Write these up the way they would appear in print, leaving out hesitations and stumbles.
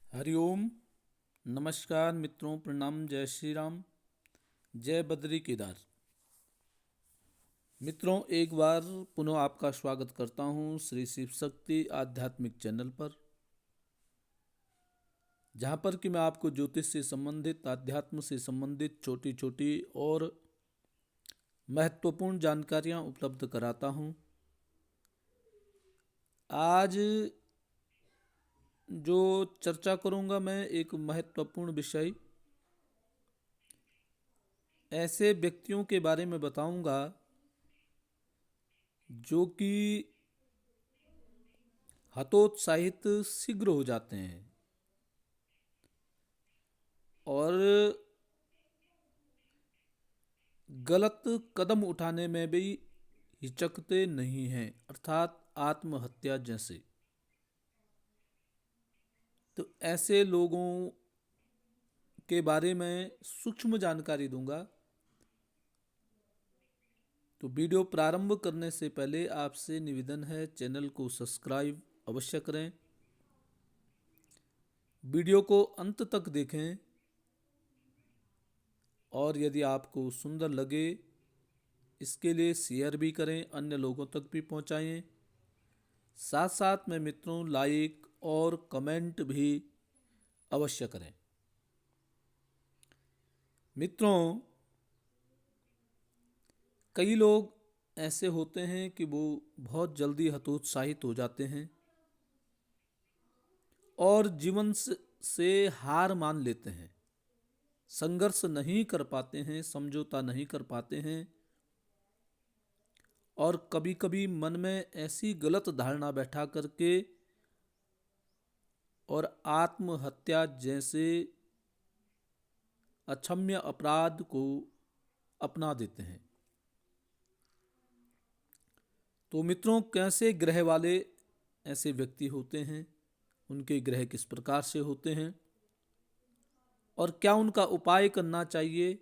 हरिओम। नमस्कार मित्रों, प्रणाम, जय श्री राम, जय बद्री केदार। मित्रों, एक बार पुनः आपका स्वागत करता हूँ श्री शिव शक्ति आध्यात्मिक चैनल पर, जहाँ पर कि मैं आपको ज्योतिष से संबंधित, अध्यात्म से संबंधित छोटी छोटी और महत्वपूर्ण जानकारियाँ उपलब्ध कराता हूँ। आज जो चर्चा करूँगा मैं, एक महत्वपूर्ण विषय, ऐसे व्यक्तियों के बारे में बताऊंगा जो कि हतोत्साहित शीघ्र हो जाते हैं और गलत कदम उठाने में भी हिचकते नहीं हैं, अर्थात आत्महत्या जैसे। तो ऐसे लोगों के बारे में सूक्ष्म जानकारी दूंगा। तो वीडियो प्रारंभ करने से पहले आपसे निवेदन है, चैनल को सब्सक्राइब अवश्य करें, वीडियो को अंत तक देखें और यदि आपको सुंदर लगे इसके लिए शेयर भी करें, अन्य लोगों तक भी पहुंचाएं। साथ साथ में मित्रों लाइक और कमेंट भी अवश्य करें। मित्रों, कई लोग ऐसे होते हैं कि वो बहुत जल्दी हतोत्साहित हो जाते हैं और जीवन से हार मान लेते हैं, संघर्ष नहीं कर पाते हैं, समझौता नहीं कर पाते हैं और कभी कभी मन में ऐसी गलत धारणा बैठा करके और आत्महत्या जैसे अक्षम्य अपराध को अपना देते हैं। तो मित्रों, कैसे ग्रह वाले ऐसे व्यक्ति होते हैं, उनके ग्रह किस प्रकार से होते हैं और क्या उनका उपाय करना चाहिए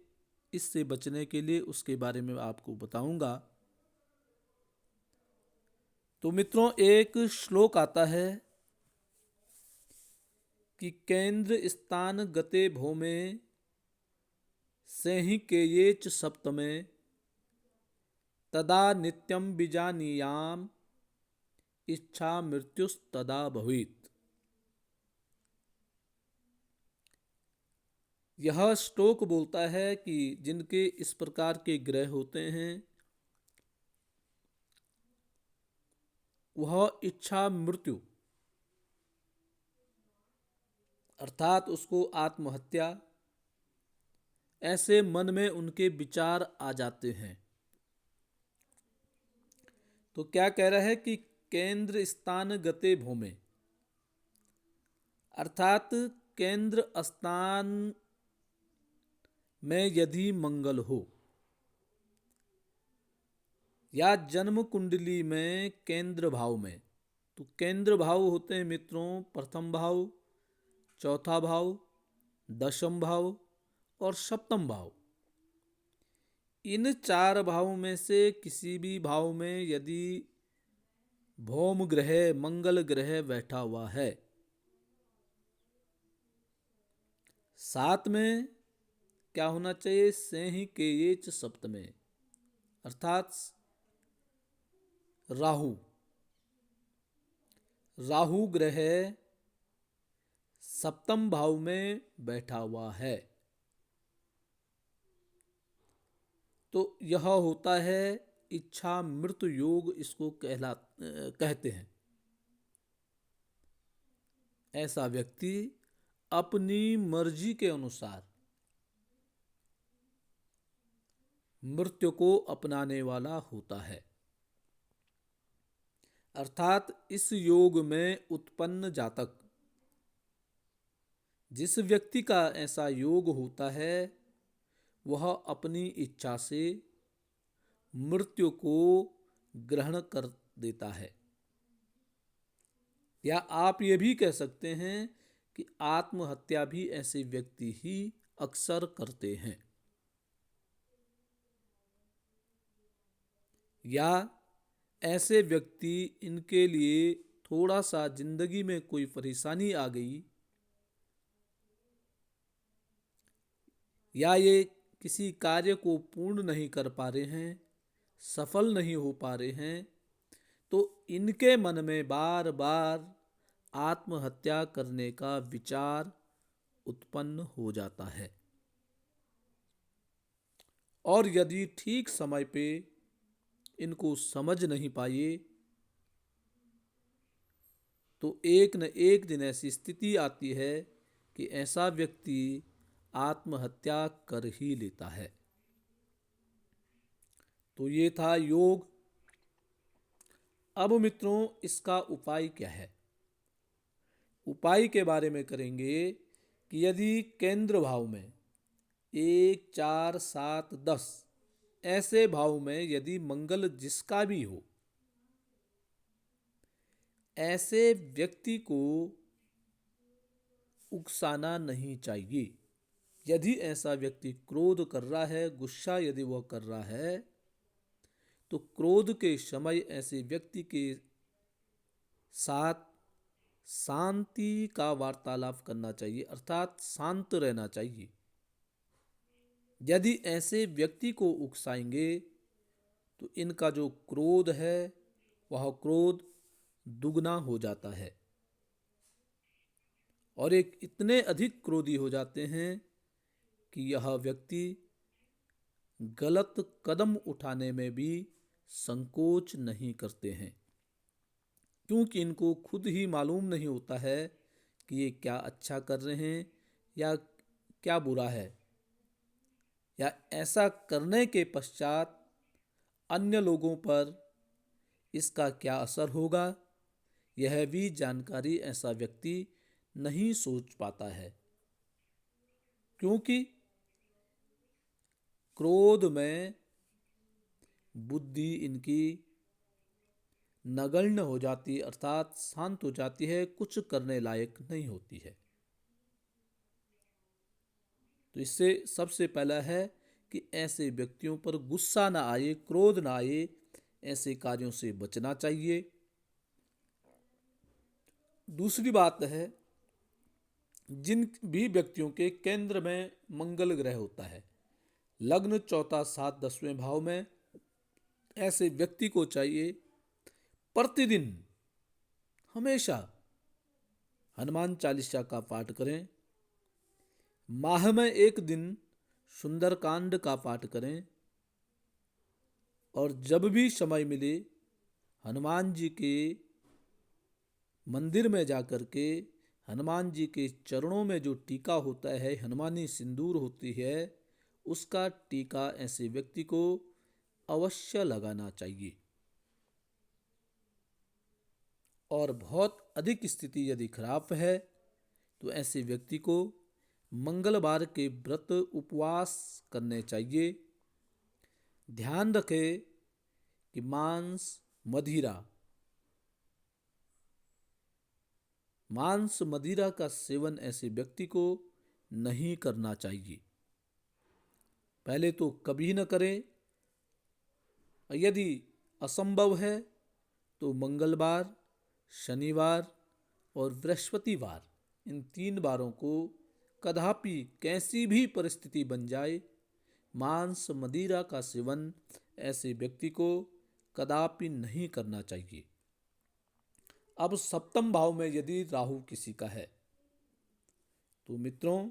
इससे बचने के लिए, उसके बारे में आपको बताऊंगा। तो मित्रों, एक श्लोक आता है कि केंद्र स्थान गते भौमे सेहि केयेच सप्तमे तदा नित्यम बीजानीयाम इच्छा मृत्युस्तदा भवेत्। यह श्लोक बोलता है कि जिनके इस प्रकार के ग्रह होते हैं वह इच्छा मृत्यु अर्थात उसको आत्महत्या, ऐसे मन में उनके विचार आ जाते हैं। तो क्या कह रहा है कि केंद्र स्थान गते भौमे, अर्थात केंद्र स्थान में यदि मंगल हो या जन्म कुंडली में केंद्र भाव में, तो केंद्र भाव होते हैं मित्रों प्रथम भाव, चौथा भाव, दशम भाव और सप्तम भाव। इन चार भावों में से किसी भी भाव में यदि भौम ग्रह, मंगल ग्रह बैठा हुआ है, साथ में क्या होना चाहिए, सेहि केयेच सप्तमे, अर्थात राहु, राहु ग्रह सप्तम भाव में बैठा हुआ है, तो यह होता है इच्छा मृत्यु योग, इसको कहते हैं। ऐसा व्यक्ति अपनी मर्जी के अनुसार मृत्यु को अपनाने वाला होता है, अर्थात इस योग में उत्पन्न जातक, जिस व्यक्ति का ऐसा योग होता है वह अपनी इच्छा से मृत्यु को ग्रहण कर देता है, या आप ये भी कह सकते हैं कि आत्महत्या भी ऐसे व्यक्ति ही अक्सर करते हैं, या ऐसे व्यक्ति, इनके लिए थोड़ा सा जिंदगी में कोई परेशानी आ गई या ये किसी कार्य को पूर्ण नहीं कर पा रहे हैं, सफल नहीं हो पा रहे हैं, तो इनके मन में बार बार आत्महत्या करने का विचार उत्पन्न हो जाता है। और यदि ठीक समय पे इनको समझ नहीं पाए तो एक न एक दिन ऐसी स्थिति आती है कि ऐसा व्यक्ति आत्महत्या कर ही लेता है। तो ये था योग। अब मित्रों, इसका उपाय क्या है? उपाय के बारे में करेंगे कि यदि केंद्र भाव में 1, 4, 7, 10 ऐसे भाव में यदि मंगल जिसका भी हो, ऐसे व्यक्ति को उकसाना नहीं चाहिए। यदि ऐसा व्यक्ति क्रोध कर रहा है, गुस्सा यदि वह कर रहा है, तो क्रोध के समय ऐसे व्यक्ति के साथ शांति का वार्तालाप करना चाहिए, अर्थात शांत रहना चाहिए। यदि ऐसे व्यक्ति को उकसाएंगे तो इनका जो क्रोध है वह क्रोध दुगना हो जाता है और एक इतने अधिक क्रोधी हो जाते हैं कि यह व्यक्ति गलत कदम उठाने में भी संकोच नहीं करते हैं, क्योंकि इनको खुद ही मालूम नहीं होता है कि ये क्या अच्छा कर रहे हैं या क्या बुरा है, या ऐसा करने के पश्चात अन्य लोगों पर इसका क्या असर होगा, यह भी जानकारी ऐसा व्यक्ति नहीं सोच पाता है। क्योंकि क्रोध में बुद्धि इनकी नगण्य हो जाती, अर्थात शांत हो जाती है, कुछ करने लायक नहीं होती है। तो इससे सबसे पहला है कि ऐसे व्यक्तियों पर गुस्सा ना आए, क्रोध ना आए, ऐसे कार्यों से बचना चाहिए। दूसरी बात है, जिन भी व्यक्तियों के केंद्र में मंगल ग्रह होता है, लग्न, चौथा, 7, 10वें भाव में, ऐसे व्यक्ति को चाहिए प्रतिदिन हमेशा हनुमान चालीसा का पाठ करें, माह में एक दिन सुंदरकांड का पाठ करें, और जब भी समय मिले हनुमान जी के मंदिर में जाकर के हनुमान जी के चरणों में जो टीका होता है, हनुमानी सिंदूर होती है, उसका टीका ऐसे व्यक्ति को अवश्य लगाना चाहिए। और बहुत अधिक स्थिति यदि खराब है तो ऐसे व्यक्ति को मंगलवार के व्रत उपवास करने चाहिए। ध्यान रखें कि मांस मदिरा का सेवन ऐसे व्यक्ति को नहीं करना चाहिए। पहले तो कभी न करें, यदि असंभव है तो मंगलवार, शनिवार और बृहस्पतिवार, इन 3 बारों को कदापि कैसी भी परिस्थिति बन जाए मांस मदिरा का सेवन ऐसे व्यक्ति को कदापि नहीं करना चाहिए। अब सप्तम भाव में यदि राहु किसी का है तो मित्रों,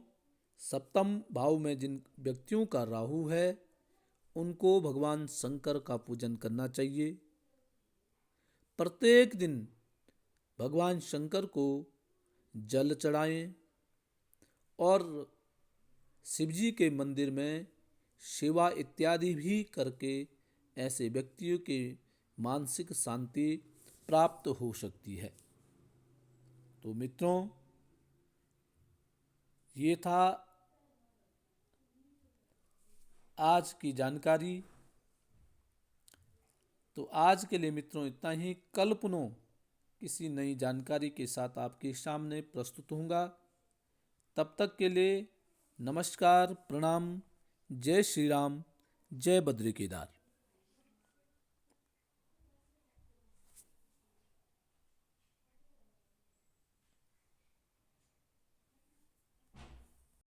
सप्तम भाव में जिन व्यक्तियों का राहु है उनको भगवान शंकर का पूजन करना चाहिए। प्रत्येक दिन भगवान शंकर को जल चढ़ाएं और शिवजी के मंदिर में सेवा इत्यादि भी करके ऐसे व्यक्तियों की मानसिक शांति प्राप्त हो सकती है। तो मित्रों, ये था आज की जानकारी। तो आज के लिए मित्रों इतना ही। कल पुनः किसी नई जानकारी के साथ आपके सामने प्रस्तुत होऊंगा। तब तक के लिए नमस्कार, प्रणाम, जय श्री राम, जय बद्री केदार।